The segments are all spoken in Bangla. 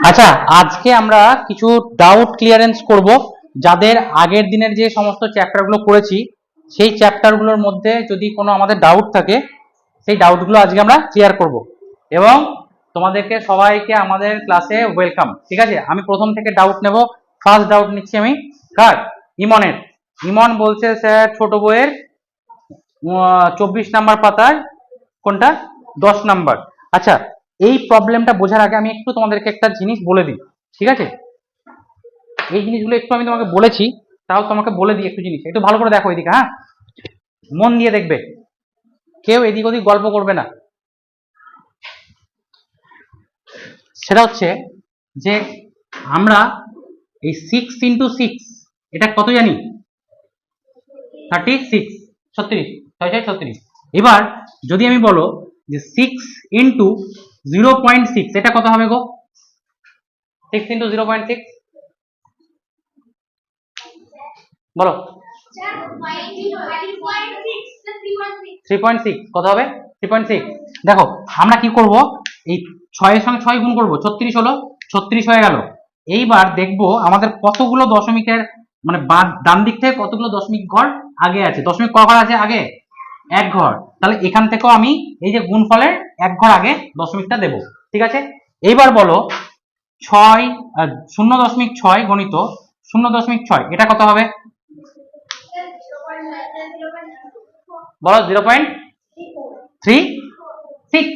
আচ্ছা, আজকে আমরা কিছু ডাউট ক্লিয়ারেন্স করব। যাদের আগের দিনের যে সমস্ত চ্যাপ্টারগুলো করেছি সেই চ্যাপ্টারগুলোর মধ্যে যদি কোনো আমাদের ডাউট থাকে সেই ডাউটগুলো আজকে আমরা ক্লিয়ার করব এবং তোমাদেরকে সবাইকে আমাদের ক্লাসে ওয়েলকাম। ঠিক আছে, আমি প্রথম থেকে ডাউট নেব। ফার্স্ট ডাউট নিচ্ছি আমি কার? ইমনের। ইমন বলছে স্যার ছোট বইয়ের 24 নাম্বার পাতায় কোনটা 10 নাম্বার। আচ্ছা, এই প্রবলেমটা বোঝার আগে আমি একটু তোমাদেরকে একটা জিনিস বলে দিই। ঠিক আছে, এই জিনিসগুলো একটু আমি তোমাকে বলেছি, তাও তোমাকে বলে দিই একটু জিনিস। একটু ভালো করে দেখো এদিকে, হ্যাঁ, মন দিয়ে দেখবে, কেউ এদিক ওদিক গল্প করবে না। সেটা হচ্ছে যে আমরা এই 6 × 6 এটা কত জানি? 36, 36, 36। এবার যদি আমি বলো যে 6 × 0.6 এটা কত হবে গো? 6 × 0.6 বলো। 3.6 কত হবে? 3.6। দেখো আমরা কি করব, এই 6 এর সঙ্গে 6 গুণ করব, 36 হলো, 36 হয়ে গেল। এইবার দেখবো আমাদের কতগুলো দশমিকের মানে ডান দিক থেকে কতগুলো দশমিক ঘর আগে আছে। দশমিক ক ঘর আছে আগে? এক ঘর। তাহলে এখান থেকেও আমি এই যে গুণফলের এক ঘর আগে দশমিকটা দেব। ঠিক আছে, এইবার বলো 0.6 গণিত 0.6 এটা কত হবে? বলো 0.36।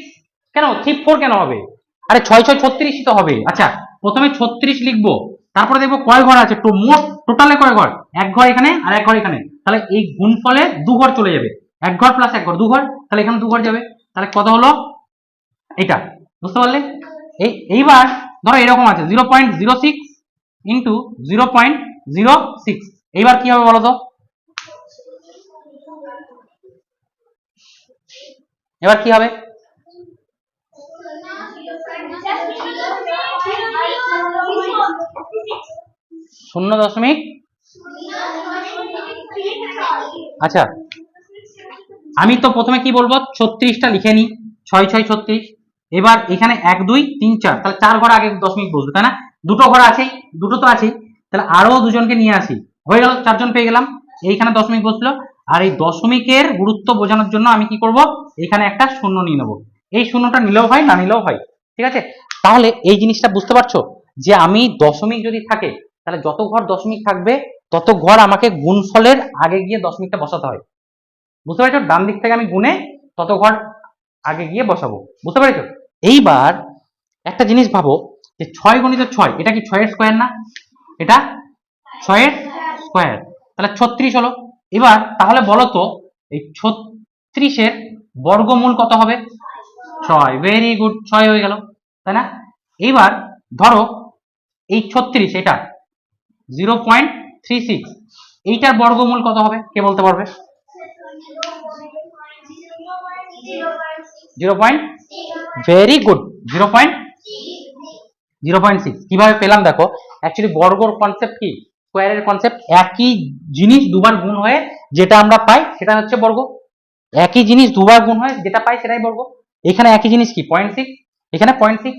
কেন 34 কেন হবে? আরে 6 6 36 তো হবে। আচ্ছা, প্রথমে 36 লিখবো, তারপরে দেখবো কয় ঘর আছে, তো মোট টোটালে কয় ঘর? এক ঘর এখানে আর এক ঘর এখানে। তাহলে এই গুণফলে দু ঘর চলে যাবে, এক ঘর প্লাস এক ঘর, দু ঘর। তাহলে এখানে দু ঘর যাবে। তাহলে কত হলো এটা? বুঝতে পারলে? এইবার ধরো এরকম আছে 0.06 ইন্টু 0.06। এইবার কি হবে বলো তো? এবার কি হবে? শূন্য দশমিক। আচ্ছা, আমি তো প্রথমে কি বলবো, 36টা লিখে নি, 6 6 36। এবার এখানে 1 2 3 4, তাহলে 4 ঘর আগে দশমিক বসবে, তাই না? দুটো ঘর আছেই, দুটো তো আছেই, তাহলে আরো দুজনকে নিয়ে আসি, হয়ে গেল, 4 জন পেয়ে গেলাম। এইখানে দশমিক বসলো, আর এই দশমিকের গুরুত্ব বোঝানোর জন্য আমি কি করব, এখানে একটা শূন্য নিয়ে নেবো। এই শূন্যটা নিলেও হয়, না নিলেও হয়। ঠিক আছে, তাহলে এই জিনিসটা বুঝতে পারছো যে আমি দশমিক যদি থাকে তাহলে যত ঘর দশমিক থাকবে তত ঘর আমাকে গুণফলের আগে গিয়ে দশমিকটা বসাতে হয়। বুঝতে পেরেছো? ডান দিক থেকে আমি গুনে তত ঘর আগে গিয়ে বসাবো। বুঝতে পেরেছো? এইবার একটা জিনিস ভাবো যে 6 × 6 এটা কি 6 এর স্কয়ার না? এটা 6 এর স্কয়ার, তাহলে 36 হলো। এবার তাহলে বলো তো এই 36 এর বর্গমূল কত হবে? 6। ভেরি গুড, 6 হয়ে গেল, তাই না? এইবার ধরো এই 36 এটা 0.36, এইটার বর্গমূল কত হবে কে বলতে পারবে? 0. Very good, 0.6। কিভাবে পেলাম দেখো, অ্যাকচুয়ালি বর্গর কনসেপ্ট কি, স্কয়ারের কনসেপ্ট, একই জিনিস দুবার গুণ হয়ে যেটা আমরা পাই সেটা হচ্ছে বর্গ। একই জিনিস দুবার গুণ হয় যেটা পাই সেটাই বর্গ। এখানে একই জিনিস কি 0.6, এখানে 0.6,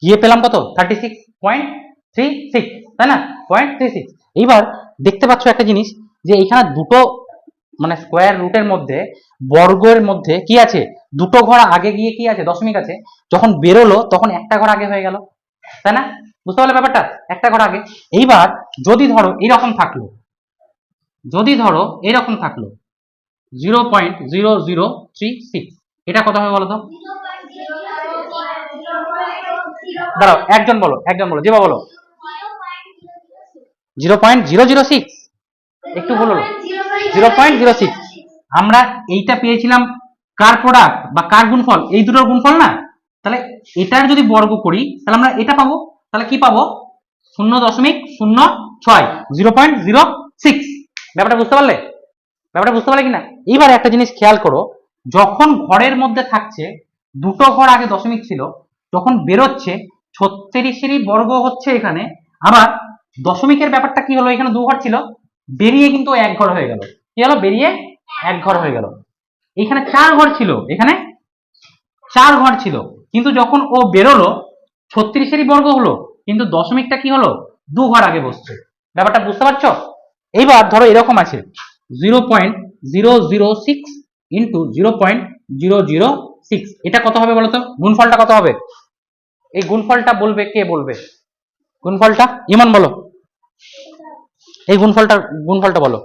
গিয়ে পেলাম কত? 36.36, তাই না? 0.36। এইবার দেখতে পাচ্ছ একটা জিনিস যে এখানে দুটো মানে স্কয়ার রুটের মধ্যে বর্গের মধ্যে কি আছে, দুটো ঘর আগে গিয়ে কি আছে, দশমিক আছে। যখন বেরোলো তখন একটা ঘর আগে হয়ে গেল, তাই না? বুঝতে পারলে ব্যাপারটা? একটা ঘর আগে। এইবার যদি ধরো এরকম থাকলো, যদি ধরো এরকম থাকলো 0.0036, এটা কত হবে বলো তো? দাঁড়াও, একজন বলো, একজন বলো, যেবা বলো। 0.006, একটু বলো। 0.06। আমরা এইটা পেয়েছিলাম কার প্রোডাক্ট বা কার গুণফল? এই দুটোর গুণফল না? তাহলে এটার যদি বর্গ করি তাহলে আমরা এটা পাবো। তাহলে কি পাবো? 0.06, 0.06। ব্যাপারটা বুঝতে পারলে? ব্যাপারটা বুঝতে পারলে কিনা? এইবার একটা জিনিস খেয়াল করো, যখন ঘরের মধ্যে থাকছে দুটো ঘর আগে দশমিক ছিল, যখন বেরোচ্ছে 36এরই বর্গ হচ্ছে এখানে, আবার দশমিকের ব্যাপারটা কি হলো, এখানে দু ঘর ছিল, বেরিয়ে কিন্তু এক ঘর হয়ে গেল। কি হলো? বেরিয়ে এক ঘর হয়ে গেল। এখানে 4 ঘর ছিল, এখানে 4 ঘর ছিল, কিন্তু যখন ও বেরোলো 36এরই বর্গ হলো, কিন্তু দশমিকটা কি হলো, 2 ঘর আগে বসছে। ব্যাপারটা বুঝতে পারছো? এইবার ধরো এরকম আছে 0.006 ইন্টু 0.006, এটা কত হবে বলো তো? গুণফলটা কত হবে? এই গুণফলটা বলবে, কে বলবে গুণফলটা? ইমন বলো, এই গুণফলটা বলো।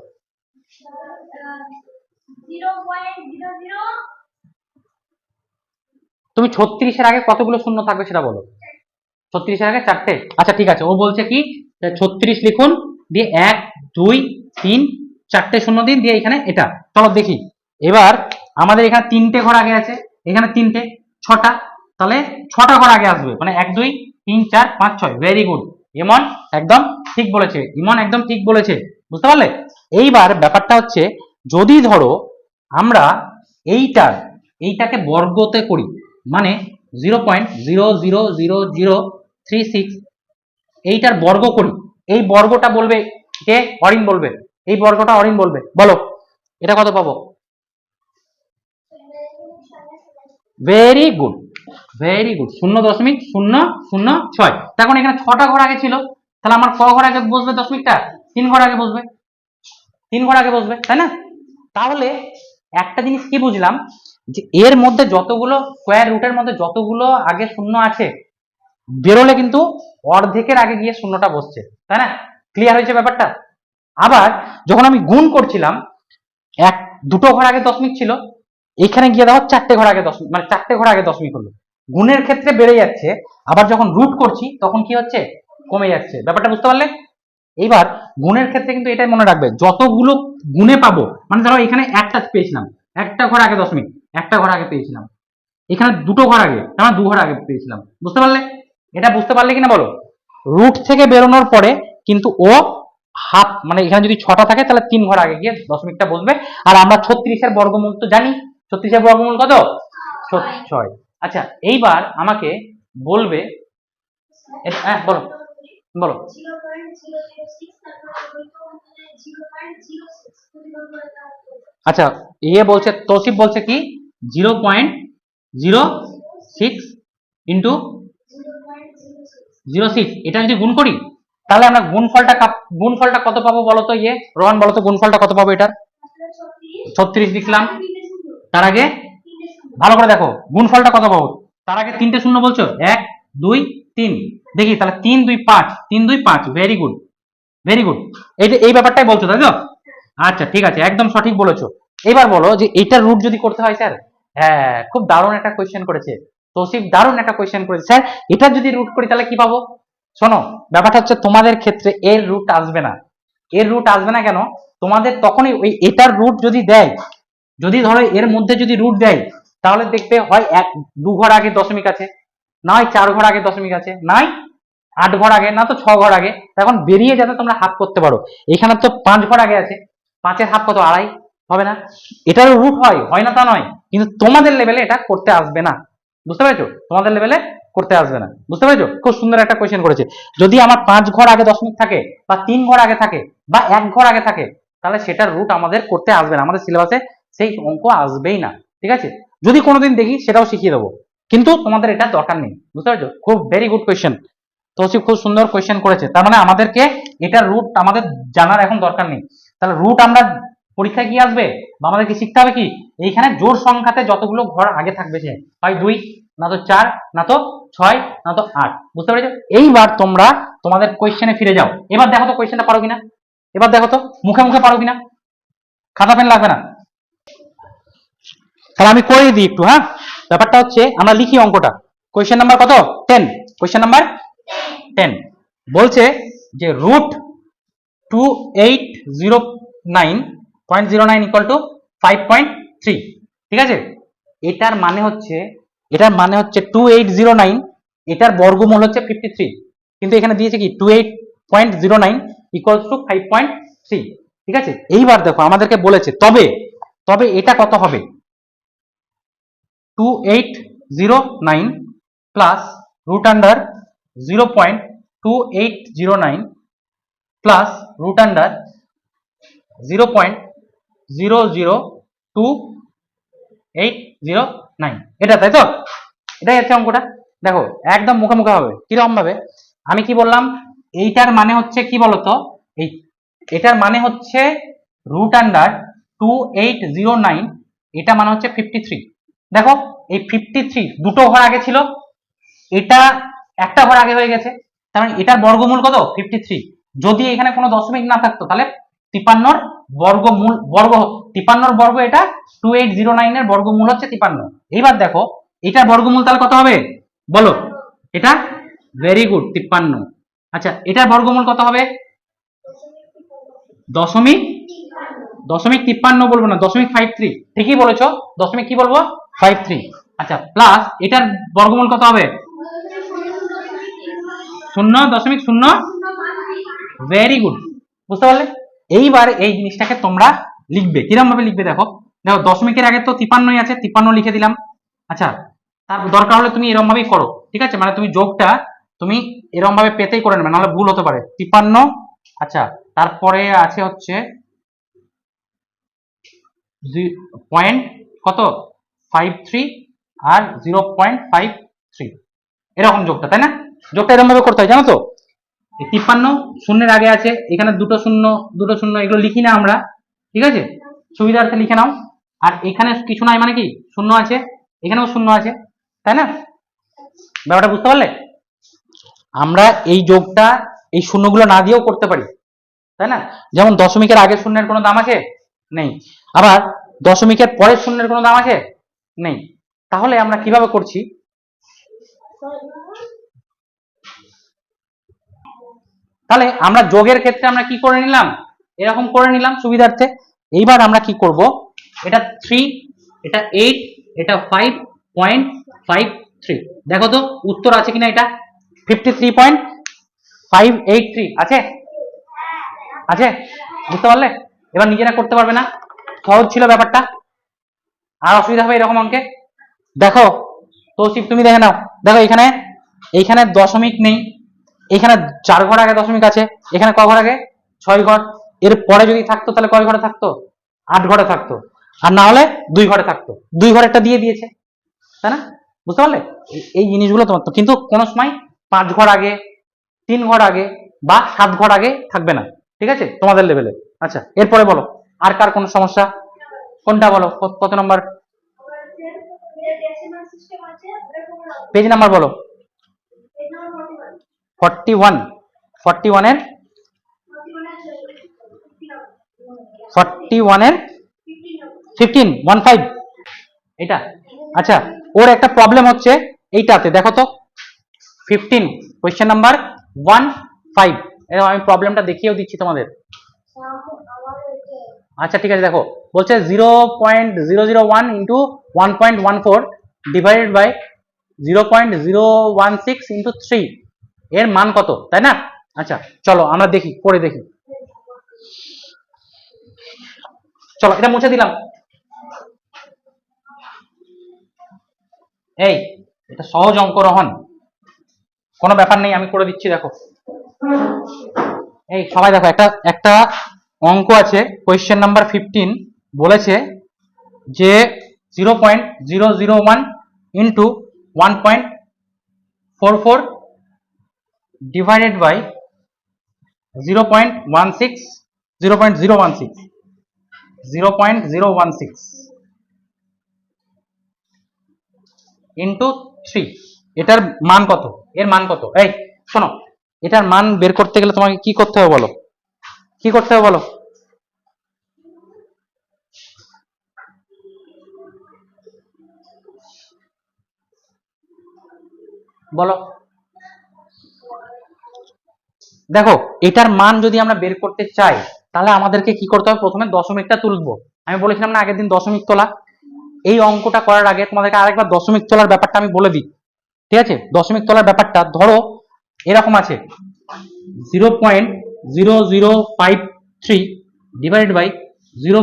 তুমি 36-এর আগে কতগুলো শূন্য থাকবে সেটা বলো। 36-এর আগে 4টে। আচ্ছা ঠিক আছে, ও বলছে কি 36 লিখুন, দিয়ে 1 2 3 4টে শূন্য দিন, দিয়ে এখানে এটা। চলো দেখি এবার, আমাদের এখানে 3টে ঘর আগে আছে, এখানে 3টে, 6টা, তাহলে 6টা ঘর আগে আসবে, মানে 1 2 3 4 5 6। ভেরি গুড, ইমন একদম ঠিক বলেছে, ইমন একদম ঠিক বলেছে, বুঝতে পারলে? এইবার ব্যাপারটা হচ্ছে, যদি ধরো আমরা এইটাকে বর্গতে করি, মানে 0.00036, এইটার বর্গ করি, এই বর্গটা বলবে কে? অরিন বলবে, এই বর্গটা অরিন বলবে, বলো এটা কত পাবো? Very good, very good, 0.006। তখন এখানে 6টা ঘর আগে ছিল, তাহলে আমার ক ঘর আগে বসবে দশমিকটা? 3 ঘর আগে বসবে, 3 ঘর আগে বসবে, তাই না? তাহলে একটা জিনিস কি বুঝলাম, যে এর মধ্যে যতগুলো স্কোয়ার রুটের মধ্যে যতগুলো আগে শূন্য আছে, বেরোলে কিন্তু অর্ধেকের আগে গিয়ে শূন্যটা বসছে, তাই না? ক্লিয়ার হয়েছে ব্যাপারটা? আবার যখন আমি গুণ করছিলাম, দুটো ঘর আগে দশমিক ছিল, এখানে গিয়ে দেখো 4টে ঘর আগে দশমিক, মানে 4টে ঘর আগে দশমিক হলো। গুণের ক্ষেত্রে বেড়ে যাচ্ছে, আবার যখন রুট করছি তখন কি হচ্ছে, কমে যাচ্ছে। ব্যাপারটা বুঝতে পারলে? এইবার গুণের ক্ষেত্রে কিন্তু এটাই মনে রাখবে, যতগুলো গুণে পাবো, মানে ধরো এখানে একটা পেয়েছিলাম, একটা ঘর আগে দশমিক, একটা ঘর আগে পেয়েছিলাম, এখানে দুটো ঘর আগে, তার 2 ঘর আগে পেয়েছিলাম, বুঝতে পারলে? এটা বুঝতে পারলে কিনা বলো? রুট থেকে বেরোনোর পরে কিন্তু ও হাফ, মানে এখানে যদি 6টা থাকে তাহলে 3 ঘর আগে গিয়ে দশমিকটা বসবে। আর আমরা 36-এর বর্গমূল তো জানি, 36-এর বর্গমূল কত? 6। আচ্ছা এইবার আমাকে বলবে, হ্যাঁ বলো বলো। আচ্ছা, ইয়ে বলছে, তৌসিফ বলছে কি 0.06 ইন্টু 06, এটা যদি গুণ করি তাহলে আমরা গুণফলটা কত পাবো বলো তো? ইয়ে রোহান বলো তো, গুণফলটা কত পাবো এটার? 36 লিখলাম, তার আগে ভালো করে দেখো গুণফলটা কত পাবো। তার আগে 3টে শূন্য বলছো, 1 2 3, দেখি তাহলে 3 2 5, 3 2 5। ভেরি গুড, ভেরি গুড, এই ব্যাপারটাই বলছো তাই তো? আচ্ছা ঠিক আছে, একদম সঠিক বলেছো। এবার বলো যে এইটার রুট যদি করতে হয় স্যার। হ্যাঁ, খুব দারুণ একটা কোয়েশ্চেন করেছে তৌসিফ, দারুণ একটা কোয়েশ্চেন করেছে স্যার। এটা যদি রুট করি তাহলে কি পাবো? শোনো, ব্যাপারটা হচ্ছে তোমাদের ক্ষেত্রে এর রুট আসবে না। এর রুট আসবে না কেন? তোমাদের তখনই ওই এটার রুট যদি দেয়, যদি ধরো এর মধ্যে যদি রুট দেয়, তাহলে দেখবে হয় 2 ঘর আগে দশমিক আছে, নয় 4 ঘর আগে দশমিক আছে, নয় 8 ঘর আগে, না তো 6 ঘর আগে। এখন বেরিয়ে যাতে তোমরা হাফ করতে পারো, এখানে তো 5 ঘর আগে আছে, 5-এর হাফ কত? 2.5 হবে না? এটারও রুট হয় না তা নয়, কিন্তু তোমাদের লেভেলে এটা করতে আসবে না, বুঝতে পেরেছো? তোমাদের লেভেলে করতে আসবে না, বুঝতে পেরেছো? খুব সুন্দর একটা কোয়েশ্চেন করেছে। যদি আমার 5 ঘর আগে দশমিক থাকে, বা 3 ঘর আগে থাকে, বা 1 ঘর আগে থাকে, তাহলে সেটার রুট আমাদের করতে আসবে না, আমাদের সিলেবাসে সেই অঙ্ক আসবেই না, ঠিক আছে? যদি কোনোদিন দেখি সেটাও শিখিয়ে দেবো, কিন্তু তোমাদের এটা দরকার নেই, বুঝতে পারছো? খুব ভেরি গুড কোয়েশ্চেন, তৌসিফ খুব সুন্দর কোয়েশ্চেন করেছে। তার মানে আমাদেরকে এটার রুট আমাদের জানার এখন দরকার নেই। তাহলে রুট আমরা পরীক্ষায় কি আসবে, বা আমাদেরকে শিখতে হবে কি, এইখানে জোড় সংখ্যাতে যতগুলো ঘর আগে থাকবে, সে হয় 2, না তো 4, না তো 6, না তো 8, বুঝতে পেরেছো? এইবার তোমরা তোমাদের কোয়েশ্চেনে ফিরে যাও। এবার দেখো তো কোয়েশ্চেনটা পারো কিনা, এবার দেখো তো মুখে মুখে পারো কিনা, খাতা পেন লাগবে না। তাহলে আমি করে দিই একটু, হ্যাঁ? ব্যাপারটা হচ্ছে আমরা লিখি অঙ্কটা। কোয়েশ্চেন নাম্বার কত? 10। কোয়েশ্চেন নাম্বার 10 বলছে যে রুট 2809.09 ইকুয়াল টু 5.3, ঠিক আছে? এটার মানে হচ্ছে 2809, এটার বর্গমূল হচ্ছে 53, কিন্তু এখানে দিয়েছে কি 28.09 ইকুয়াল টু 5.3, ঠিক আছে? এইবার দেখো আমাদেরকে বলেছে, তবে এটা কত হবে? 2809 plus root under 0.2809 plus root under 0.002.809, এটা তাই তো? এটাই হচ্ছে অঙ্কটা। দেখো একদম মুখে মুখে হবে, কিরকম ভাবে? আমি কি বললাম, এইটার মানে হচ্ছে কি বলতো, এই এটার মানে হচ্ছে √2809, এটা মানে হচ্ছে 53। দেখো এই 53 দুটো ঘর আগে ছিল, এটা একটা ঘর আগে হয়ে গেছে, তার মানে এটার বর্গমূল কত 53। যদি এখানে কোনো দশমিক না থাকতো তাহলে 53 বর্গমূল বর্গ, 53 বর্গ, এটা 2809 এর বর্গমূল হচ্ছে 53। এইবার দেখো এটার বর্গমূল তাহলে কত হবে বলো, এটা ভেরি গুড 53। আচ্ছা এটার বর্গমূল কত হবে, দশমিক দশমিক 53 বলবো না, 0.53, ঠিকই বলেছো, দশমিক কি বলবো 53। আচ্ছা প্লাস এটার বর্গমূল কত হবে, 0.0, ভেরি গুড, বুঝতে পারলে। এইবার এই জিনিসটাকে তোমরা লিখবে কিরকম ভাবে লিখবে, দেখো দেখো দশমিকের আগে তো 53ই আছে, 53 লিখে দিলাম। আচ্ছা তার দরকার হলে তুমি এরকম ভাবেই করো, ঠিক আছে, মানে তুমি যোগটা তুমি এরকম ভাবে পেতেই করে নেবে, নাহলে ভুল হতে পারে 53। আচ্ছা তারপরে আছে হচ্ছে পয়েন্ট কত 53 আর 0.53, এরকম যোগটা, তাই না, যোগটা এরকম ভাবে করতে হয় জানো তো। 53 শূন্যের আগে আছে, এখানে দুটো শূন্য দুটো শূন্য, এগুলো লিখি না আমরা, ঠিক আছে, সুবিধার্থে লিখে নাও। আর এখানে কিছু নাই মানে কি শূন্য আছে, এখানেও শূন্য আছে, তাই না, ব্যাপারটা বুঝতে পারলে। আমরা এই যোগটা এই শূন্যগুলো না দিয়েও করতে পারি, তাই না, যেমন দশমিকের আগের শূন্যের কোনো দাম আছে নেই, আবার দশমিকের পরের শূন্যের কোনো দাম আছে নেই, তাহলে আমরা কিভাবে করছি, তাহলে আমরা যোগের ক্ষেত্রে আমরা কি করে নিলাম, এরকম করে নিলাম সুবিধার্থে। এইবার আমরা কি করব, এটা 3, এটা 8, এটা 5.53, দেখো তো উত্তর আছে কিনা, এটা 53.583 আছে, আছে, বুঝতে পারলে। এবার নিজেরা করতে পারবে না, সহজ ছিল ব্যাপারটা, আর অসুবিধা হবে এরকম অঙ্কে। দেখো তৌসিফ তুমি দেখে নাও, দেখো এখানে এইখানে দশমিক নেই, এখানে 4 ঘর আগে দশমিক আছে, এখানে ক ঘর আগে 6 ঘর, এর পরে যদি থাকতো তাহলে কয় ঘরে থাকতো 8 ঘরে থাকতো, আর না হলে 2 ঘরে থাকতো, 2 ঘরেরটা দিয়ে দিয়েছে, তাই না, বুঝতে পারলে। এই জিনিসগুলো তোমার তো কিন্তু কোনো সময় 5 ঘর আগে 3 ঘর আগে বা 7 ঘর আগে থাকবে না, ঠিক আছে তোমাদের লেভেলে। আচ্ছা এরপরে বলো আর কার কোনো সমস্যা, কোনটা বলো, কত নম্বর পেজ নাম্বার বলো, 41, 41 এর 41 এর 15 এটা। আচ্ছা ওর একটা প্রবলেম হচ্ছে এইটাতে, দেখো তো 15 কোয়েশ্চেন নাম্বার 15, আমি প্রবলেমটা দেখিয়েও দিচ্ছি তোমাদের। আচ্ছা ঠিক আছে, দেখো বলছে 0.001 ইন্টু 1.14 ডিভাইডেড বাই 0.016 ইন্টু 3, এর মান কত, তাই না। আচ্ছা চলো আমরা দেখি, করে দেখি, চলো এটা মুছে দিলাম। এই এটা সহজ অঙ্ক রহন, কোনো ব্যাপার নেই, আমি করে দিচ্ছি, দেখো এই সবাই দেখো, একটা একটা অঙ্ক আছে কোয়েশ্চেন নাম্বার 15, বলেছে যে 0.001 ইন্টু 1.44 ডিভাইডেড বাই 0.16 0.016 0.016 ইন্টু 3, এটার মান কত, এর মান কত, এই শোনো, এটার মান বের করতে গেলে তোমাকে কি করতে হবে বলো, কি করতে হবে বলো, বলো, দেখো এটার মান যদি আমরা বের করতে চাই তাহলে আমাদেরকে কি করতে হবে, প্রথমে দশমিকটা তুলবো, আমি বলেছিলাম না আগের দিন দশমিক তোলা। এই অঙ্কটা করার আগে তোমাদেরকে আরেকবার দশমিক তোলার ব্যাপারটা আমি বলে দিই, ঠিক আছে, দশমিক তোলার ব্যাপারটা ধরো এরকম আছে 0.0053 ডিভাইডেড বাই 0.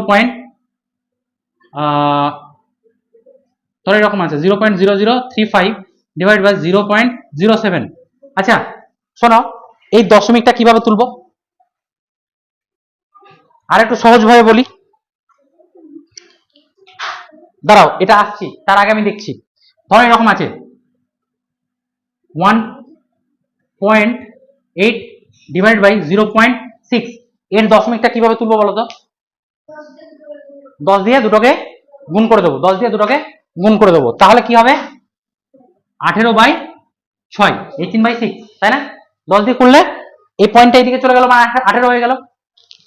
ধরো এরকম আছে 0.0035 ডিভাইড বাই 0.07। আচ্ছা শোনো এই দশমিকটা কিভাবে তুলবো, আর একটু সহজভাবে বলি, দাঁড়াও এটা আসছি, তার আগে আমি দেখছি, ধরো এরকম আছে 1.0 8 ডিভাইড বাই 0.6, এর দশমিকটা কিভাবে তুলবো বলো তো? 10 দিয়ে দুটোকে গুণ করে দেবো, 10 দিয়ে দুটোকে গুণ করে দেবো, তাহলে কি হবে 18/6, 18/6, তাই না? 10 দিয়ে করলে এই পয়েন্টটা এইদিকে চলে গেল মানে 18 হয়ে গেল,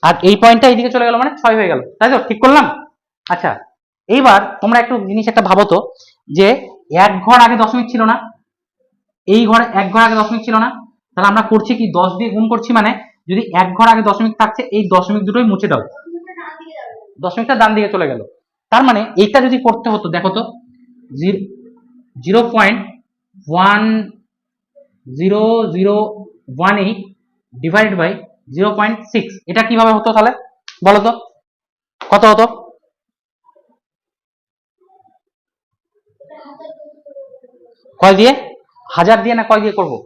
আর এই পয়েন্টটা এইদিকে চলে গেল মানে 6 হয়ে গেল, তাই তো? ঠিক করলাম। আচ্ছা, এইবার তোমরা একটু জিনিস একটা ভাবো তো, যে এক ঘর আগে দশমিক ছিল না, এই ঘরে এক ঘর আগে দশমিক ছিল না, তাহলে আমরা করছি কি 10 দিয়ে গুণ করছি, মানে যদি এক ঘর আগে দশমিক থাকছে এই দশমিক দুটোই মুছে দাও, দশমিকটা ডান দিকে চলে গেল। তার মানে এইটা যদি করতে হতো, দেখো তো 0.10018 ডিভাইড বাই 0.6, এটা কিভাবে হতো তাহলে বলো তো? কত হতো? কয় দিয়ে? 1000 দিয়ে না কয় দিয়ে করবো?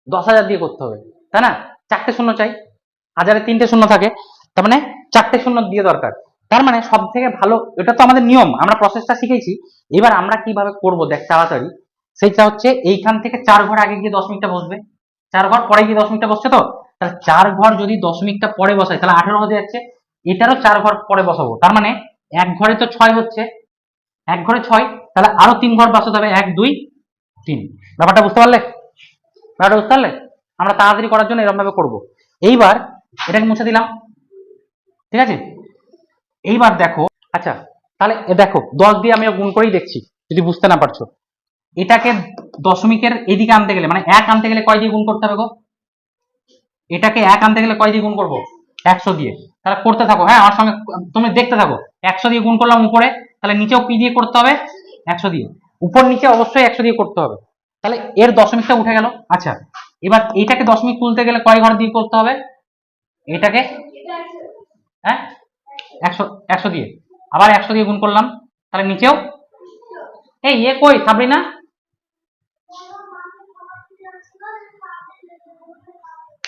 10,000 দিয়ে করতে হবে, তাই না? চারটে শূন্য চাই, 1000-এ 3টে শূন্য থাকে, তার মানে 4টে শূন্য দিয়ে দরকার। তার মানে সব থেকে ভালো, এটা তো আমাদের নিয়ম, আমরা প্রসেসটা শিখেছি। এবার আমরা কিভাবে করব দেখ তাড়াতাড়ি, সেইটা হচ্ছে এইখান থেকে 4 ঘর আগে গিয়ে দশমিকটা বসবে, 4 ঘর পরে গিয়ে দশমিকটা বসছে, তো তাহলে 4 ঘর যদি দশমিকটা পরে বসাই তাহলে 18 হতে যাচ্ছে, এটারও 4 ঘর পরে বসাবো, তার মানে এক ঘরে তো 6 হচ্ছে, এক ঘরে 6, তাহলে আরো 3 ঘর বসাতে হবে, 1 2 3। ব্যাপারটা বুঝতে পারলে? ব্যাপারটা বুঝতে পারলে? আমরা তাড়াতাড়ি করার জন্য এরকম ভাবে করবো। এইবার এটাকে মুছে দিলাম, ঠিক আছে? এইবার দেখো, আচ্ছা তাহলে দেখো 10 দিয়ে আমি গুণ করেই দেখছি, যদি বুঝতে না পারছো। এটাকে দশমিকের এদিকে আনতে গেলে, মানে 1 আনতে গেলে কয় দিয়ে গুণ করতে হবে গো? এটাকে 1 আনতে গেলে কয় দিয়ে গুণ করবো? 100 দিয়ে। তাহলে করতে থাকো, হ্যাঁ আমার সঙ্গে তুমি দেখতে থাকো। 100 দিয়ে গুণ করলাম উপরে, তাহলে নিচেও কি দিয়ে করতে হবে? 100 দিয়ে। উপর নিচে অবশ্যই 100 দিয়ে করতে হবে, তাহলে এর দশমিকটা উঠে গেল। আচ্ছা, এবার এইটাকে দশমিক তুলতে গেলে কয় ঘর দিয়ে করতে হবে? এটাকে হ্যাঁ 100 দিয়ে, আবার 100 দিয়ে গুণ করলাম, তাহলে নিচেও এই কই সাবরিনা,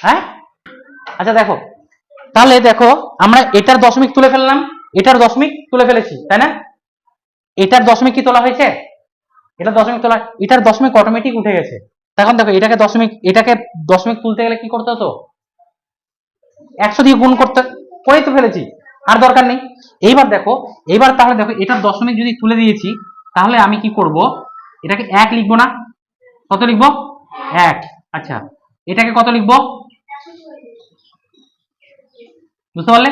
হ্যাঁ আচ্ছা দেখো, তাহলে দেখো আমরা এটার দশমিক তুলে ফেললাম, এটার দশমিক তুলে ফেলেছি, তাই না? এটার দশমিক কি তোলা হয়েছে? এটার দশমিক তোলা, এটার দশমিক অটোমেটিক উঠে গেছে। এখন দেখো এটাকে দশমিক তুলতে গেলে কি করতে হতো? 100 দিয়ে গুণ করতে, করেই তো ফেলেছি, আর দরকার নেই। এইবার দেখো, এইবার তাহলে দেখো এটার দশমিক যদি তুলে দিয়েছি, তাহলে আমি কি করব, এটাকে 1 লিখবো না, কত লিখবো? 1। আচ্ছা, এটাকে কত লিখবো? বুঝতে পারলে?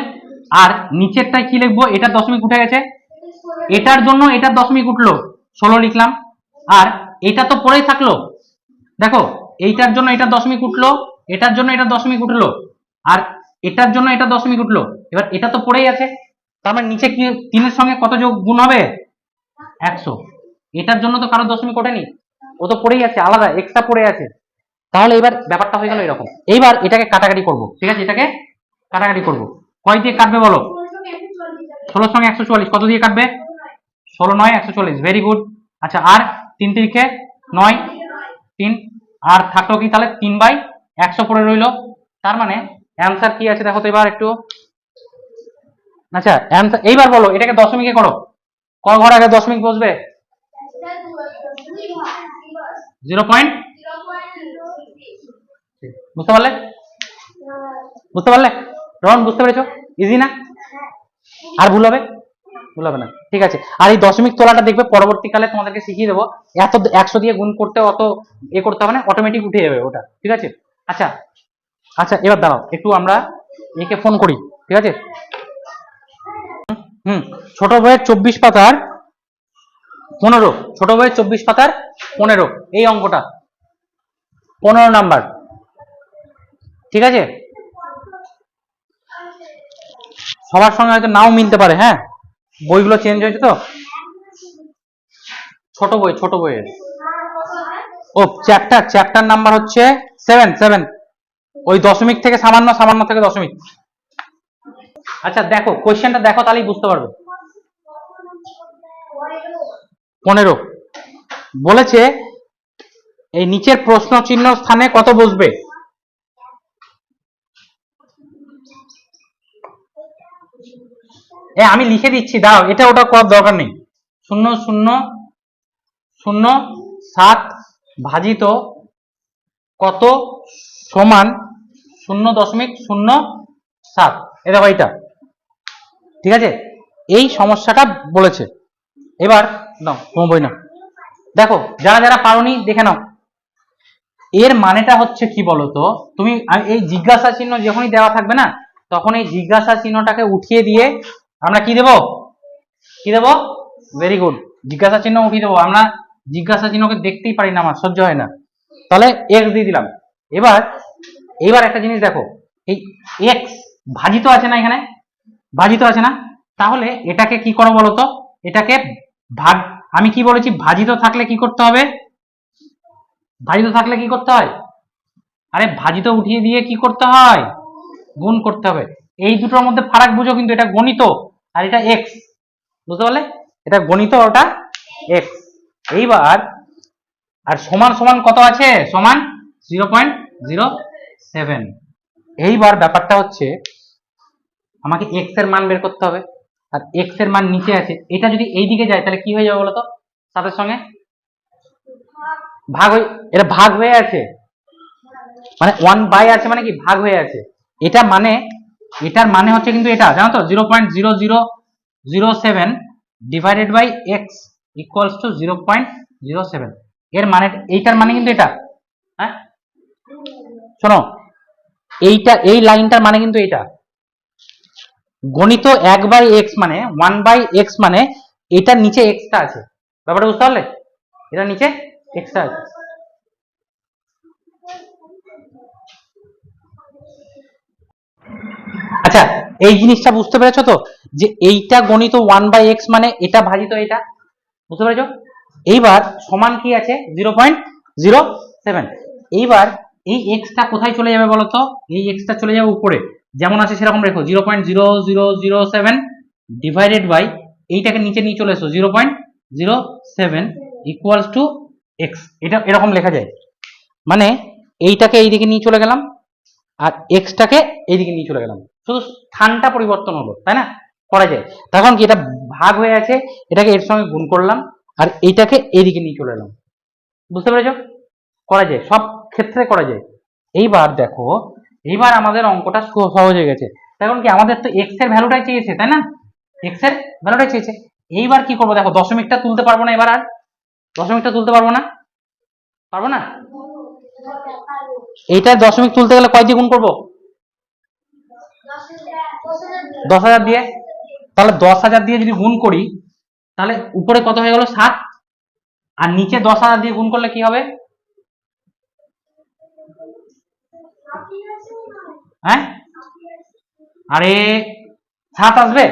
আর নিচেরটায় কি লিখবো? এটার দশমিক উঠে গেছে, এটার জন্য এটার দশমিক উঠলো, 16 লিখলাম। আর এটা তো পড়েই থাকলো, দেখো এইটার জন্য এটার দশমিক উঠলো, এটার জন্য এটার দশমিক উঠলো, আর এটার জন্য এটা দশমিক উঠলো, এবার এটা তো পড়েই আছে, তার মানে নিচে কি 3-এর সঙ্গে কত যোগ গুণ হবে? 100। এটার জন্য তো কারো দশমিক ওঠেনি, ও তো পড়েই আছে, আলাদা এক্সট্রা পড়ে আছে। তাহলে এবার ব্যাপারটা হয়ে গেল এরকম। এইবার এটাকে কাটাকাটি করব, ঠিক আছে? এটাকে কাটাকাটি করব, কয় দিয়ে কাটবে বলো? 16 সঙ্গে 144 কত দিয়ে কাটবে? 16 9 140, ভেরি গুড। আচ্ছা, আর 3 3 9, 3, আর থাকলো কি তাহলে 3/100 পড়ে রইলো। তার মানে অ্যান্সার কি আছে দেখো তো এবার একটু। আচ্ছা অ্যান্সার এইবার বলো, এটাকে দশমিকে করো, ক ঘর আগে দশমিক বসবে? 0 পয়েন্ট, বুঝতে পারলে? বুঝতে পারলে? রন বুঝতে পেরেছো? ইজি না? আর ভুল হবে? ভুল হবে না, ঠিক আছে। আর এই দশমিক তোলাটা দেখবে পরবর্তীকালে তোমাদেরকে শিখিয়ে দেবো, এত 100 দিয়ে গুণ করতে অত করতে হবে না, অটোমেটিক উঠে যাবে ওটা, ঠিক আছে? আচ্ছা আচ্ছা, এবার দাঁড়াও একটু আমরা একে ফোন করি, ঠিক আছে? ছোট বইয়ের 24 পাতার 15, ছোট বইয়ের 24 পাতার 15, এই অঙ্কটা 15 নাম্বার, ঠিক আছে? সবার সঙ্গে হয়তো নাও মিলতে পারে, হ্যাঁ বইগুলো চেঞ্জ হয়েছে তো। ছোট বইয়ের ও চ্যাপ্টার নাম্বার হচ্ছে 7, ওই দশমিক থেকে সামান্য, সামান্য থেকে দশমিক। আচ্ছা দেখো কোশ্চেনটা দেখো, তাহলেই বুঝতে পারবে। 15 বলেছে এই নিচের প্রশ্ন চিহ্ন স্থানে কত বসবে? আমি লিখে দিচ্ছি, দাও, এটা ওটা করার দরকার নেই। 0 0 0 7 ভাজিত কত সমান 0.07। এ দেখো এইটা, ঠিক আছে, এই সমস্যাটা বলেছে। এবার নাও তোমার বই নাও, দেখো যারা যারা পারোনি দেখে নাও। এর মানেটা হচ্ছে কি বলতো, তুমি এই জিজ্ঞাসা চিহ্ন যখনই দেওয়া থাকবে না, তখন এই জিজ্ঞাসা চিহ্নটাকে উঠিয়ে দিয়ে আমরা কি দেব, কি দেব, ভেরি গুড, জিজ্ঞাসা চিহ্ন উঠিয়ে দেবো। আমরা জিজ্ঞাসা চিহ্নকে দেখতেই পারি না, আমার সহ্য হয় না, তাহলে এক্স দিয়ে দিলাম। এবার এবার একটা জিনিস দেখো, এই এক্স ভাজিত আছে না, এখানে ভাজিত আছে না, তাহলে এটাকে কি করো বলতো, এটাকে ভাগ, আমি কি বলেছি, ভাজিত থাকলে কি করতে হবে, ভাজিত থাকলে কি করতে হয়, আরে ভাজিত উঠিয়ে দিয়ে কি করতে হয়, গুণ করতে হবে। এই দুটোর মধ্যে ফারাক বুঝো, কিন্তু এটা গণিত আর এটা এক্স, বুঝতে পারলে, এটা গণিত, ওটা এক্স। এইবার আর সমান সমান কত আছে, সমান 0.07। এইবার ব্যাপারটা হচ্ছে আমাকে এক্স এর মান বের করতে হবে, আর এক্স এর মান নিচে আছে, এটা যদি এই দিকে যায় তাহলে কি হয়ে যাবে বলতো, সাথে সঙ্গে ভাগ হয়ে, এটা ভাগ হয়ে আছে, মানে 1/, আছে মানে কি ভাগ হয়ে আছে, এটা মানে, এটার মানে হচ্ছে কিন্তু এটা জানো তো, 0.0007 divided by X equals to 0.07। এর মানে, এইটার মানে কিন্তু এটা, হ্যাঁ শোনো, এইটা, এই লাইনটার মানে কিন্তু এটা গণিত 1/x মানে 1/x, মানে এটার নিচে এক্সটা আছে, ব্যাপারটা বুঝতে পারলে, এটার নিচে এক্সটা আছে। আচ্ছা, এই জিনিসটা বুঝতে পেরেছো তো, যে এইটা গণিত 1/x মানে এটা ভাজিত এটা, বুঝতে পেরেছো। এইবার সমান কি আছে, 0.07। এইবার এই এক্সটা কোথায় চলে যাবে বলতো, এই এক্সটা চলে যাবে উপরে, যেমন আছে সেরকম রেখো, 0.0007 ডিভাইডেড বাই, এইটাকে নিচে নিয়ে চলে এসো, 0.07 ইকুয়ালস টু এক্স, এটা এরকম লেখা যায়, মানে এইটাকে এইদিকে নিয়ে চলে গেলাম আর এক্সটাকে এইদিকে নিয়ে চলে গেলাম, শুধু স্থানটা পরিবর্তন হলো, তাই না, করা যায়। তখন কি এটা ভাগ হয়ে আছে, এটাকে এর সঙ্গে গুণ করলাম আর এইটাকে এইদিকে নিয়ে চলে এলাম, বুঝতে পেরেছো, করা যায়, সব ক্ষেত্রে করা যায়। এইবার দেখো, এইবার আমাদের অঙ্কটা সহজ হয়ে গেছে, তখন কি আমাদের তো এক্স এর ভ্যালুটাই চেয়েছে, তাই না, এক্স এর ভ্যালুটাই চেয়েছে। এইবার কি করবো দেখো, দশমিকটা তুলতে পারবো না, এবার আর দশমিকটা তুলতে পারবো না, পারবো না, এইটা দশমিক তুলতে গেলে কয় দিয়ে গুণ করবো, 10,000 দিয়ে, তাহলে 10,000 দিয়ে যদি গুণ করি, তাহলে উপরে কত হয়ে গেল 7, আর নিচে 10,000 দিয়ে গুণ করলে কি হবে, হ্যাঁ, আরে 7 আসবে,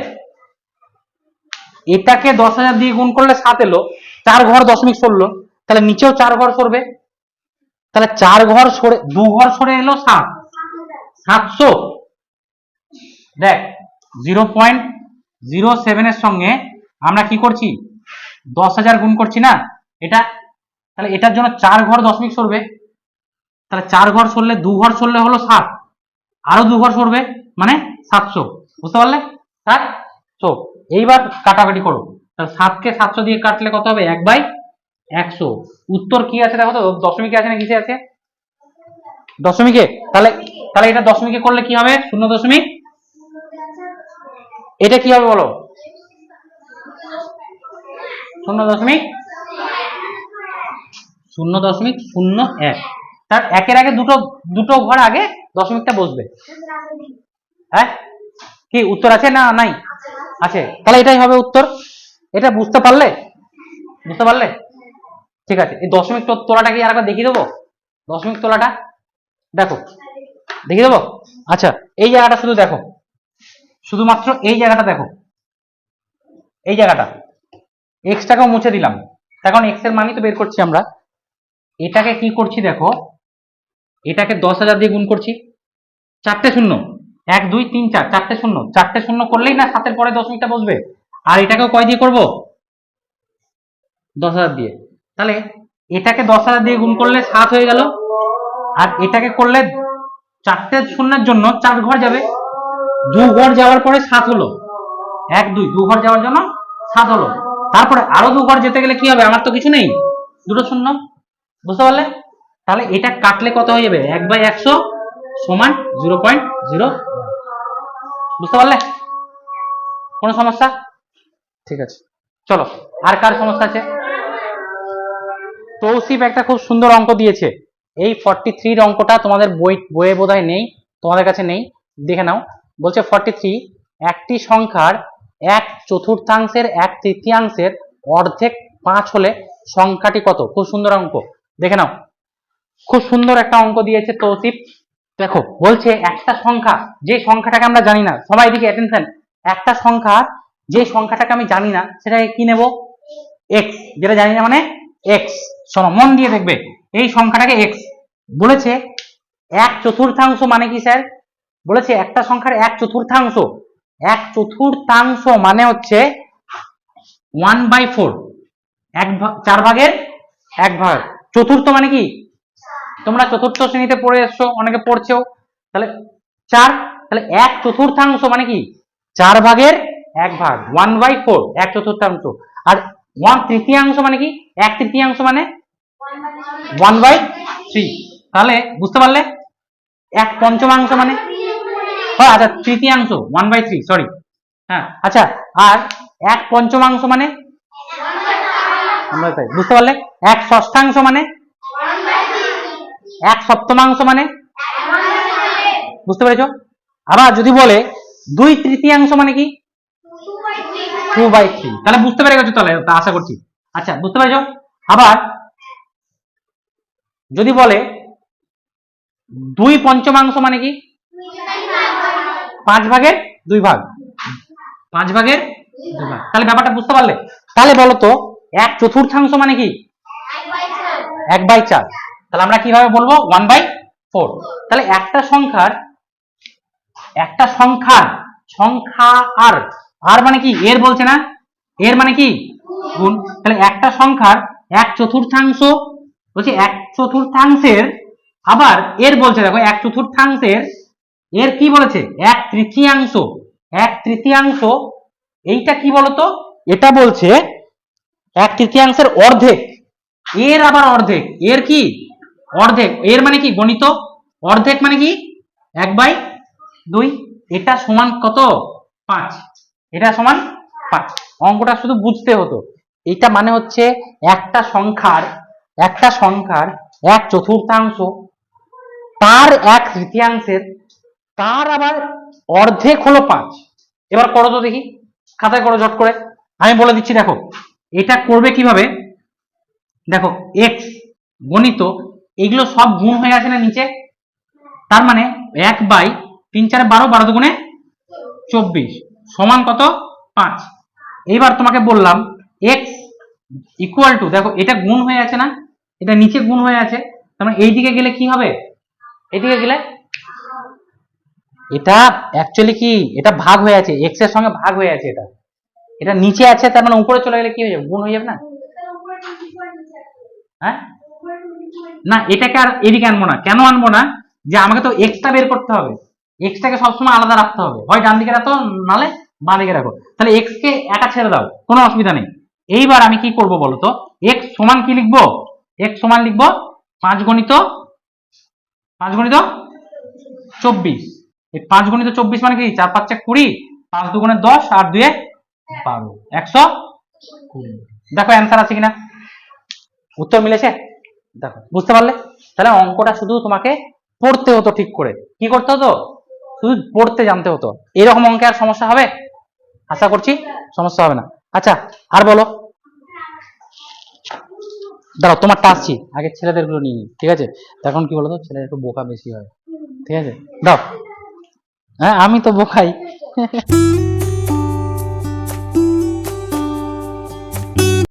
এটাকে 10,000 দিয়ে গুণ করলে 7 এলো, 4 ঘর দশমিক সরলো, তাহলে নিচেও 4 ঘর সরবে, তাহলে 4 ঘর সরে 2 ঘর সরে এলো 7, 700। দেখ 0.07 এর সঙ্গে আমরা কি করছি, 10,000 গুণ করছি না এটা, তাহলে এটার জন্য 4 ঘর দশমিক সরবে, তাহলে 4 ঘর সরলে 2 ঘর সরলে হলো 7, আরো 2 ঘর সরবে, মানে 700, বুঝতে পারলে, 700। এইবার কাটাকাটি করো, তাহলে 7 কে 700 দিয়ে কাটলে কত হবে, 1/100। উত্তর কি আছে দেখো তো, দশমিকে আছে না কিসে আছে, দশমিকে, তাহলে তাহলে এটা দশমিকে করলে কি হবে, 0. এটা কি হবে বলো, 0.0.01, তার একের আগে দুটো দুটো ঘর আগে দশমিকটা বসবে, হ্যাঁ, কি উত্তর আছে না নাই, আছে, তাহলে এটাই হবে উত্তর। এটা বুঝতে পারলে, বুঝতে পারলে, ঠিক আছে। এই দশমিক তোলাটা কি আরেকবার দেখিয়ে দেবো, দশমিক তোলাটা দেখো, দেখিয়ে দেবো। আচ্ছা, এই জায়গাটা শুধু দেখো, শুধুমাত্র এই জায়গাটা দেখো, এই জায়গাটা, এক্সটাকেও মুছে দিলাম, এখন এক্স এর মানই তো বের করছি আমরা, এটাকে কি করছি দেখো, এটাকে 10,000 দিয়ে গুণ করছি, 4টে শূন্য, 1 2 3 4, 4টে শূন্য, 4টে শূন্য করলেই না 7 এর পরে দশমিকটা বসবে, আর এটাকেও কয় দিয়ে করব, 10,000 দিয়ে, তাহলে এটাকে 10,000 দিয়ে গুণ করলে 7 হয়ে গেল, আর এটাকে করলে 4টে শূন্যের জন্য 4 ঘর যাবে, 2 ঘর যাওয়ার পরে 7 হলো, 1 2 2 ঘর যাওয়ার জন্য 7 হলো, তারপরে আরো 2 ঘর যেতে গেলে কি হবে, আমার তো কিছু নেই, দুটো শূন্য, বুঝতে পারলে, তাহলে এটা কাটলে কত হয়ে যাবে? 1/100 সমান 0.0। বুঝতে পারলে? কোনো সমস্যা? ঠিক আছে, চলো আর কার সমস্যা আছে? তৌসিফ একটা খুব সুন্দর অঙ্ক দিয়েছে। এই 43 অঙ্কটা তোমাদের বইয়ে বোধহয় নেই, তোমাদের কাছে নেই, দেখে নাও। বলছে 43, একটি সংখ্যার 1/4 1/3 অর্ধেক 5 হলে সংখ্যাটি কত? খুব সুন্দর অঙ্ক, দেখে নাও। খুব সুন্দর একটা অঙ্ক দিয়েছে তৌসিফ। দেখো বলছে একটা সংখ্যা, যে সংখ্যাটাকে আমরা জানি না, সবাই এদিকে অ্যাটেনশন, একটা সংখ্যা যে সংখ্যাটাকে আমি জানি না সেটাকে কি নেব? এক্স। যেটা জানি না মানে এক্স। শোনো মন দিয়ে দেখবে, এই সংখ্যাটাকে এক্স বলেছে। 1/4 মানে কি স্যার? বলেছে একটা সংখ্যার 1/4, 1/4 মানে হচ্ছে 1/4, 4/1 চতুর্থ মানে কি? তোমরা চতুর্থ শ্রেণীতে পড়ে এসছো, অনেকে পড়ছেও, তাহলে 4। তাহলে 1/4 মানে কি? 4/1, 1/4, 1/4। আর 1/3 মানে কি? 1/3 মানে 1/3। তাহলে বুঝতে পারলে? 1/5 মানে, আচ্ছা তৃতীয়াংশ 1/3, সরি, হ্যাঁ আচ্ছা। আর 1/5 মানে, বুঝতে পারলে? 1/6 মানে, 1/7 মানে, বুঝতে পেরেছো? আবার যদি বলে 2/3 মানে কি? 2/3। তাহলে বুঝতে পেরে গেছো, তাহলে আশা করছি। আচ্ছা বুঝতে পেরেছো? আবার যদি বলে 2/5 মানে কি? 5/2 5/2। তাহলে ব্যাপারটা বুঝতে পারলে? তাহলে বলো তো 1/4 মানে কি? 1/4। তাহলে আমরা কিভাবে বলবো? 1/4। তাহলে একটা সংখ্যার সংখ্যা আর মানে কি? এর বলছে না, এর মানে কি? গুণ। তাহলে একটা সংখ্যার 1/4 বলছে 1/4, আবার এর বলছে দেখো 1/4 এর কি বলেছে? 1/3, এইটা কি বলতো? এটা বলছে 1/3 অর্ধেক। এর আবার অর্ধেক, এর কি? অর্ধেক। এর মানে কি? গণিত। অর্ধেক মানে কি? 1/2। এটা সমান কত? 5। এটা সমান 5। অঙ্কটা শুধু বুঝতে হতো। এটা মানে হচ্ছে একটা সংখ্যার 1/4, তার 1/3, তার আবার অর্ধেক হলো 5। এবার করো তো দেখি, খাতায় করো ঝট করে, আমি বলে দিচ্ছি। দেখো এটা করবে কিভাবে, দেখো এক্স গণিত, এগুলো সব গুণ হয়ে আছে না নিচে, তার মানে 1/3 12, 12 দুগুণে 24 সমান কত? 5। এইবার তোমাকে বললাম এক্স ইকুয়াল টু, দেখো এটা গুণ হয়ে আছে না, এটা নিচে গুণ হয়ে আছে, তার মানে এইদিকে গেলে কি হবে? এইদিকে গেলে এটা অ্যাকচুয়ালি কি? এটা ভাগ হয়ে আছে, এক্স এর সঙ্গে ভাগ হয়ে আছে, এটা এটা নিচে আছে, তার মানে উপরে চলে গেলে কি হয়ে যাবে? গুণ হয়ে যাবে না? হ্যাঁ না, এটাকে আর এদিকে আনবো না। কেন আনবো না? যে আমাকে তো এক্সটা বের করতে হবে, এক্সটাকে সবসময় আলাদা রাখতে হবে, হয় ডান দিকে রাখো নালে বাঁ দিকে রাখো। তাহলে এক্স কে একা ছেড়ে দাও, কোনো অসুবিধা নেই। এইবার আমি কি করব বলো তো? এক্স সমান কি লিখবো? এক্স সমান লিখবো 5 গণিত 24। এই 5 গণিত 24 মানে কি? 4 5 20, 5 দুগুণে 10 আর 2 12, 120। দেখো অ্যান্সার আছে কিনা, উত্তর মিলেছে? দেখো বুঝতে পারলে? তাহলে অঙ্কটা শুধু তোমাকে পড়তে হতো, ঠিক করে কি করতে হতো? শুধু পড়তে জানতে হতো। এরকম অঙ্কে আর সমস্যা হবে? আশা করছি সমস্যা হবে না। আচ্ছা আর বলো, দাঁড়াও তোমারটা আসছি, আগে ছেলেদের গুলো নিয়ে নিই, ঠিক আছে? এখন কি বলতো, ছেলেদের একটু বোকা বেশি হয়, ঠিক আছে? দাও। হ্যাঁ আমি তো বোকাই।